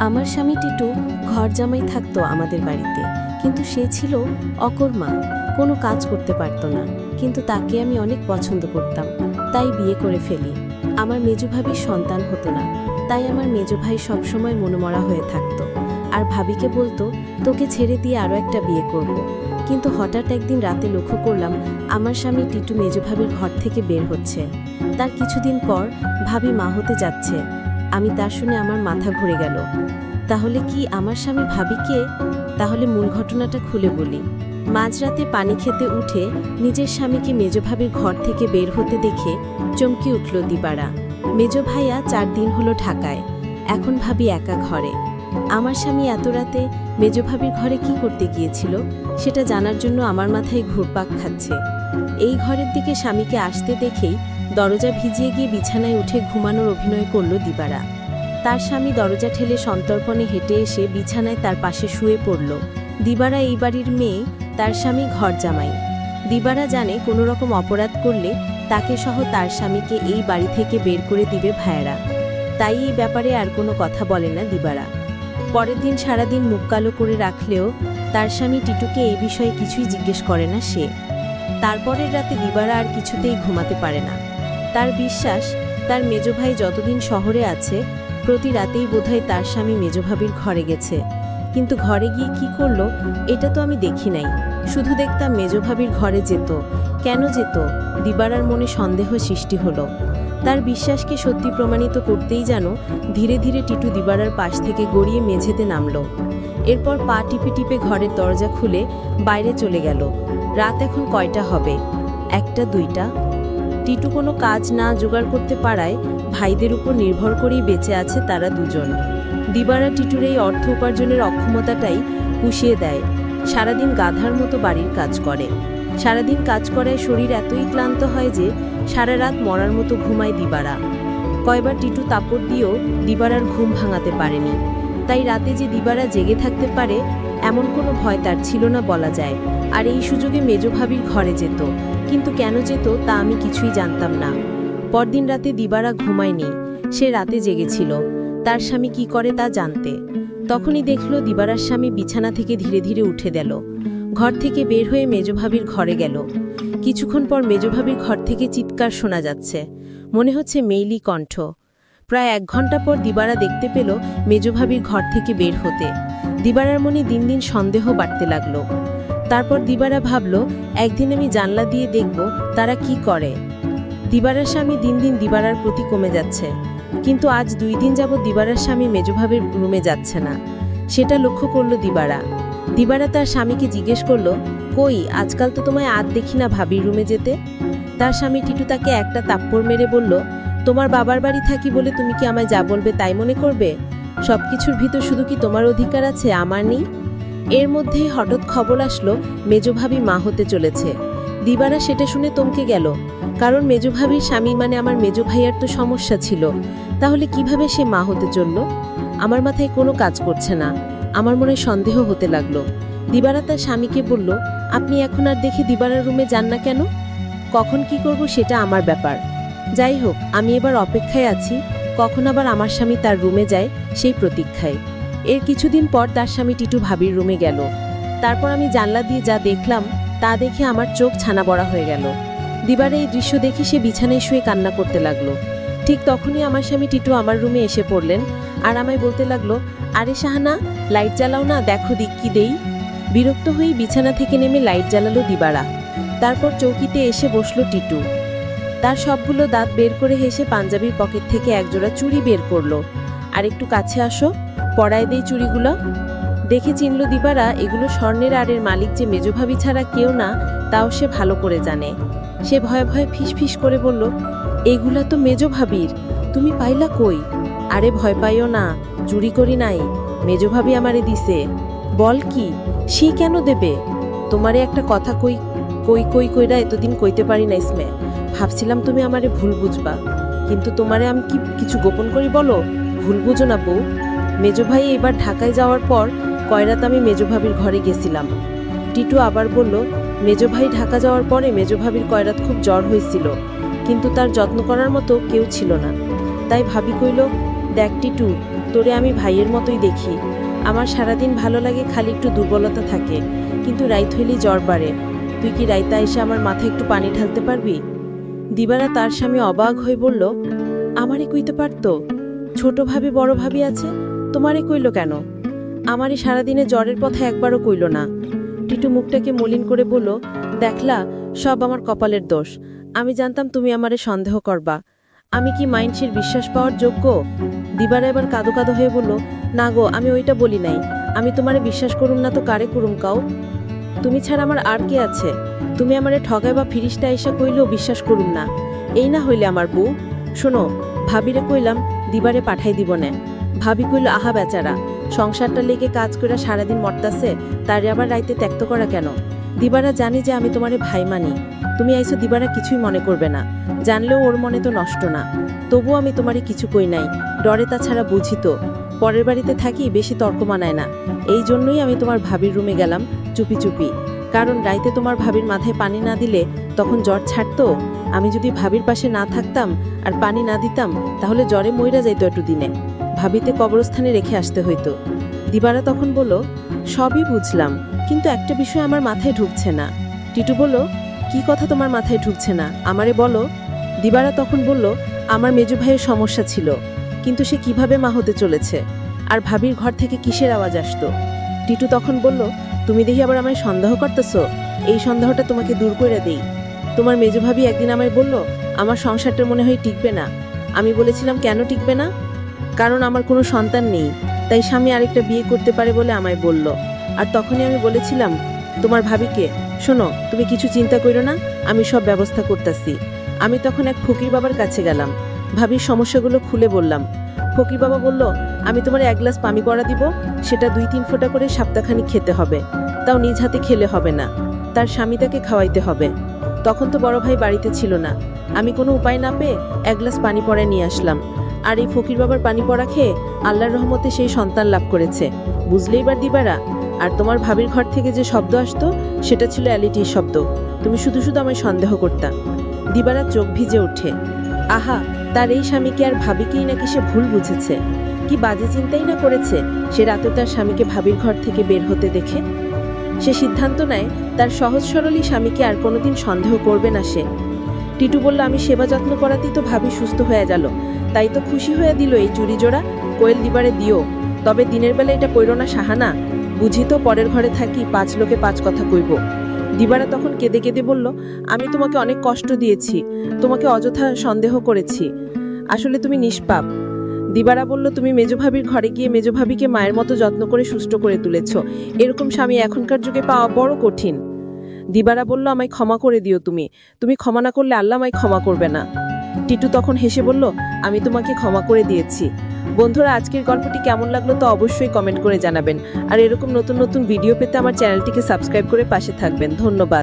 আমার স্বামী টিটু ঘর জামাই থাকতো আমাদের বাড়িতে, কিন্তু সে ছিল অকর্মা, কোনো কাজ করতে পারত না। কিন্তু তাকে আমি অনেক পছন্দ করতাম, তাই বিয়ে করে ফেলি। আমার মেজো ভাবির সন্তান হতো না, তাই আমার মেজো ভাই সবসময় মনমরা হয়ে থাকতো আর ভাবিকে বলতো, তোকে ছেড়ে দিয়ে আরও একটা বিয়ে করব। কিন্তু হঠাৎ একদিন রাতে লক্ষ্য করলাম আমার স্বামী টিটু মেজো ভাবির ঘর থেকে বের হচ্ছে। তার কিছুদিন পর ভাবি মা হতে যাচ্ছে। আমি তা শুনে আমার মাথা ঘুরে গেল। তাহলে কি আমার স্বামী ভাবিকে? তাহলে মূল ঘটনাটা খুলে বলি। মাঝরাতে পানি খেতে উঠে নিজের স্বামীকে মেজো ভাবির ঘর থেকে বের হতে দেখে চমকে উঠল দিবারা। মেজো ভাইয়া 4 দিন হলো ঢাকায়, এখন ভাবি একা ঘরে। আমার স্বামী এত রাতে মেজো ভাবির ঘরে কি করতে গিয়েছিল সেটা জানার জন্য আমার মাথায় ঘুরপাক খাচ্ছে। এই ঘরের দিকে স্বামীকে আসতে দেখেই দরজা ভিজিয়ে গিয়ে বিছানায় উঠে ঘুমানোর অভিনয় করল দিবারা। তার স্বামী দরজা ঠেলে সন্তর্পণে হেঁটে এসে বিছানায় তার পাশে শুয়ে পড়ল। দিবারা এই বাড়ির মেয়ে, তার স্বামী ঘর জামাই। দিবারা জানে কোনো রকম অপরাধ করলে তাকে সহ তার স্বামীকে এই বাড়ি থেকে বের করে দিবে ভাইয়েরা, তাই এই ব্যাপারে আর কোনো কথা বলে না দিবারা। পরের দিন সারাদিন মুখ কালো করে রাখলেও তার স্বামী টিটুকে এই বিষয়ে কিছুই জিজ্ঞেস করে না সে। তারপরের রাতে দিবারা আর কিছুতেই ঘুমাতে পারে না। তার বিশ্বাস, তার মেজো ভাই যতদিন শহরে আছে প্রতি রাতেই বোধহয় তার স্বামী মেজো ভাবির ঘরে গেছে। কিন্তু ঘরে গিয়ে কি করলো এটা তো আমি দেখি নাই, শুধু দেখতাম মেজো ভাবির ঘরে যেত। কেন যেত? দিবারার মনে সন্দেহ সৃষ্টি হলো। তার বিশ্বাসকে সত্যি প্রমাণিত করতেই যেন ধীরে ধীরে টিটু দিবারার পাশ থেকে গড়িয়ে মেঝেতে নামল। এরপর পা টিপে টিপে ঘরের দরজা খুলে বাইরে চলে গেল। রাত এখন কয়টা হবে? 1টা 2টা। টিটু কোনো কাজ না জোগাড় করতে পারায় ভাইদের উপর নির্ভর করেই বেঁচে আছে তারা দুজন। দিবারা টিটুর এই অর্থ উপার্জনের অক্ষমতাটাই পুষিয়ে দেয়। সারাদিন গাধার মতো বাড়ির কাজ করে। সারাদিন কাজ করায় শরীর এতই ক্লান্ত হয় যে সারা রাত মরার মতো ঘুমায় দিবারা। কয়বার টিটু তাপড় দিয়েও দিবারার ঘুম ভাঙাতে পারেনি। তাই রাতে যে দিবারা জেগে থাকতে পারে এমন কোনো ভয় তার ছিল না বলা যায়। আর এই সুযোগে মেজো ভাবির ঘরে যেত, কিন্তু কেন যেত তা আমি কিছুই জানতাম না। পরদিন রাতে দিবারা ঘুমায়নি, সে রাতে জেগেছিল তার স্বামী কি করে তা জানতে। তখনই দেখল দিবারার স্বামী বিছানা থেকে ধীরে ধীরে উঠে গেল, ঘর থেকে বের হয়ে মেজো ভাবির ঘরে গেল। কিছুক্ষণ পর মেজো ভাবির ঘর থেকে চিৎকার শোনা যাচ্ছে, মনে হচ্ছে মেইলি কণ্ঠ। প্রায় 1 ঘন্টা পর দিবারা দেখতে পেল মেজো ভাবির ঘর থেকে বের হতে। দিবারার মনে দিন দিন সন্দেহ বাড়তে লাগলো। তারপর দিবারা ভাবল, একদিন আমি জানলা দিয়ে দেখব তারা কি করে। দিবারার স্বামী দিন দিন দিবারার প্রতি কমে যাচ্ছে, কিন্তু আজ 2 দিন যাবৎ দিবারার স্বামী মেজো ভাবির রুমে যাচ্ছে না। সেটা লক্ষ্য করলো দিবারা। দিবারা তার স্বামীকে জিজ্ঞেস করলো, কই, আজকাল তো তোমায় আর দেখি না ভাবির রুমে যেতে। তার স্বামী টিটু তাকে একটা তাপ্পড় মেরে বলল, তোমার বাবার বাড়ি থাকি বলে তুমি কি আমায় যা বলবে তাই মনে করবে? সবকিছুর ভিতর শুধু কি তোমার অধিকার আছে, আমার নেই? এর মধ্যেই হঠাৎ খবর আসলো মেজো ভাবি মা হতে চলেছে। দিবারা সেটা শুনে থমকে গেল, কারণ মেজো ভাবির স্বামী মানে আমার মেজো ভাইয়ার তো সমস্যা ছিল। তাহলে কিভাবে সে মা হতে চলল? আমার মাথায় কোনো কাজ করছে না। আমার মনে সন্দেহ হতে লাগলো। দিবারা তার স্বামীকে বলল, আপনি এখন আর দেখি দিবারার রুমে যান না কেন? কখন কি করব সেটা আমার ব্যাপার। যাই হোক, আমি এবার অপেক্ষায় আছি কখন আবার আমার স্বামী তার রুমে যায় সেই প্রতীক্ষায়। এর কিছুদিন পর তার স্বামী টিটু ভাবির রুমে গেল। তারপর আমি জানলা দিয়ে যা দেখলাম তা দেখে আমার চোখ ছানা বড়া হয়ে গেল। দিবারা এই দৃশ্য দেখে সে বিছানায় শুয়ে কান্না করতে লাগলো। ঠিক তখনই আমার স্বামী টিটু আমার রুমে এসে পড়লেন আর আমায় বলতে লাগলো, আরে শাহানা, লাইট জ্বালাও না, দেখো দিক কি দেই। বিরক্ত হয়ে বিছানা থেকে নেমে লাইট জ্বালালো দিবারা। তারপর চৌকিতে এসে বসলো টিটু। তার সবগুলো দাঁত বের করে হেসে পাঞ্জাবির পকেট থেকে একজোড়া চুড়ি বের করলো। আর একটু কাছে আসো, পরায় দেই চুড়িগুলো। দেখে চিনল দিবারা এগুলো স্বর্ণের আড়ের মালিক যে মেজো ভাবি ছাড়া কেউ না, তাও সে ভালো করে জানে। সে ভয়ে ভয়ে ফিসফিস করে বলল, এগুলা তো মেজো ভাবির, তুমি পাইলা কই? আরে ভয় পাইও না, চুরি করি নাই, মেজো ভাবি আমারে দিছে। বল কি? সে কেন দেবে? তোমারে একটা কথা কই কই কই কইরা এতদিন কইতে পারি না ইসমে। ভাবছিলাম তুমি আমারে ভুল বুঝবা, কিন্তু তোমারে আমি কি কিছু গোপন করি বলো? ভুল বুঝো না বউ। মেজো ভাই এবার ঢাকায় যাওয়ার পর কয়রাত আমি মেজো ভাবির ঘরে গেছিলাম। টিটু আবার বলল, মেজো ভাই ঢাকা যাওয়ার পরে মেজো ভাবির কয়রাত খুব জ্বর হয়েছিল, কিন্তু তার যত্ন করার মতো কেউ ছিল না। তাই ভাবি কইল, দেখ টিটু, তোরে আমি ভাইয়ের মতোই দেখি। আমার সারাদিন ভালো লাগে, খালি একটু দুর্বলতা থাকে, কিন্তু রাইত হইলেই জ্বর বাড়ে। তুই কি রাইতা এসে আমার মাথায় একটু পানি ঢালতে পারবি? দিবারা তার স্বামী অবাক হয়ে বলল, আমারে কইতে পারতো? ছোট ভাবি বড় ভাবি আছে, তোমারে কইল কেন? আমারই সারাদিনে জ্বরের কথা একবারও কইল না। টিটু মুখটাকে মলিন করে বলল, দেখলা, সব আমার কপালের দোষ। আমি জানতাম তুমি আমারে সন্দেহ করবা। আমি কি মাইনসির বিশ্বাস পাওয়ার যোগ্য? দিবারা এবার কাদো কাদো হয়ে বলল, না গো, আমি ওইটা বলি নাই। আমি তোমারে বিশ্বাস করুম না তো কারে করুম কাও? তুমি ছাড়া আমার আর কে আছে? তুমি আমারে ঠগাই বা ফিরিস্তা এসে কইলেও বিশ্বাস করুম না। এই না হইলে আমার বউ। শোনো, ভাবিরে কইলাম দিবারে পাঠাই দিব না। ভাবি কইল, আহা বেচারা, সংসারটা লেগে কাজ করে সারাদিন মরতাছে, তারে আবার রাইতে ত্যক্ত করা কেন? দিবারা জানি যে আমি তোমারে ভাই মানি। তুমি আইসো, দিবারা কিছুই মনে করবে না। জানলেও ওর মনে তো নষ্ট না। তবুও আমি তোমারে কিছু কই নাই, ডরে তাছাড়া বুঝি তো। পরের বাড়িতে থাকি, বেশি তর্ক মানায় না। এই জন্যই আমি তোমার ভাবির রুমে গেলাম চুপি চুপি। কারণ রাইতে তোমার ভাবির মাথায় পানি না দিলে তখন জ্বর ছাড়তো। আমি যদি ভাবির পাশে না থাকতাম আর পানি না দিতাম, তাহলে জ্বরে মইরা যাইতো একটু দিনে। ভাবিতে কবরস্থানে রেখে আসতে হইতো। দিবারা তখন বলল, সবই বুঝলাম, কিন্তু একটা বিষয় আমার মাথায় ঢুকছে না। টিটু বলল, কি কথা তোমার মাথায় ঢুকছে না, আমারে বলো। দিবারা তখন বলল, আমার মেজো ভাইয়ের সমস্যা ছিল, কিন্তু সে কিভাবে মা হতে চলেছে, আর ভাবির ঘর থেকে কিসের আওয়াজ আসতো। টিটু তখন বলল, তুমি দেখি আবার আমায় সন্দেহ করতেছো? এই সন্দেহটা তোমাকে দূর করে দেই। তোমার মেজো ভাবি একদিন আমায় বলল, আমার সংসারটা মনে হয় টিকবে না। আমি বলেছিলাম, কেন টিকবে না? কারণ আমার কোনো সন্তান নেই, তাই স্বামী আরেকটা বিয়ে করতে পারে বলে আমায় বলল। আর তখনই আমি বলেছিলাম তোমার ভাবিকে, শোনো, তুমি কিছু চিন্তা করো না, আমি সব ব্যবস্থা করতেছি। আমি তখন এক ফকির বাবার কাছে গেলাম, ভাবির সমস্যাগুলো খুলে বললাম। ফকির বাবা বলল, আমি তোমার 1 গ্লাস পানি করা দিব, সেটা 2-3 ফোঁটা করে সপ্তাহখানিক খেতে হবে, তাও নিজ হাতে খেলে হবে না, তার স্বামী তাকে খাওয়াইতে হবে। তখন তো বড় ভাই বাড়িতে ছিল না। আমি কোনো উপায় না পেয়ে 1 গ্লাস পানি পড়ায় নিয়ে আসলাম। আর এই ফকির বাবার পানি পড়া খেয়ে আল্লাহর রহমতে সেই সন্তান লাভ করেছে। বুঝলেই এবার দিবারা? আর তোমার ভাবির ঘর থেকে যে শব্দ আসতো, সেটা ছিল অ্যালিটির শব্দ। তুমি শুধু শুধু আমায় সন্দেহ করতা। দিবারা চোখ ভিজে ওঠে। আহা, তার এই স্বামীকে আর ভাবিকেই নাকি সে ভুল বুঝেছে। কি বাজে চিন্তাই না করেছে সে রাতে তার স্বামীকে ভাবির ঘর থেকে বের হতে দেখে। সে সিদ্ধান্ত নেয় তার সহজ সরলই স্বামীকে আর কোনোদিন সন্দেহ করবে না সে। টিটু বলল, আমি সেবা যত্ন করাতেই তো ভাবি সুস্থ হয়ে গেল, তাই তো খুশি হয়ে দিল এই চুরি জোড়া। কোয়েল দিবারে দিও, তবে দিনের বেলা এটা কইরো না সাহানা। বুঝি তো পরের ঘরে থাকি, 5 লোকে 5 কথা কইব। দিবারা তখন কেঁদে কেঁদে বলল, আমি তোমাকে অনেক কষ্ট দিয়েছি, তোমাকে অযথা সন্দেহ করেছি, আসলে তুমি নিষ্পাপ। দিবারা বলল, তুমি মেজভাবির ঘরে গিয়ে মেজভাবিকে মায়ের মতো যত্ন করে সুস্থ করে তুলেছ, এরকম স্বামী এখনকার যুগে পাওয়া বড় কঠিন। দিবারা বলল, আমায় ক্ষমা করে দিও, তুমি ক্ষমা না করলে আল্লাহ আমায় ক্ষমা করবে না। টিটু তখন হেসে বলল, আমি তোমাকে ক্ষমা করে দিয়েছি। বন্ধুরা, আজকের গল্পটি কেমন লাগলো তো অবশ্যই কমেন্ট করে জানাবেন। আর এরকম নতুন নতুন ভিডিও পেতে আমার চ্যানেলটিকে সাবস্ক্রাইব করে পাশে থাকবেন। ধন্যবাদ।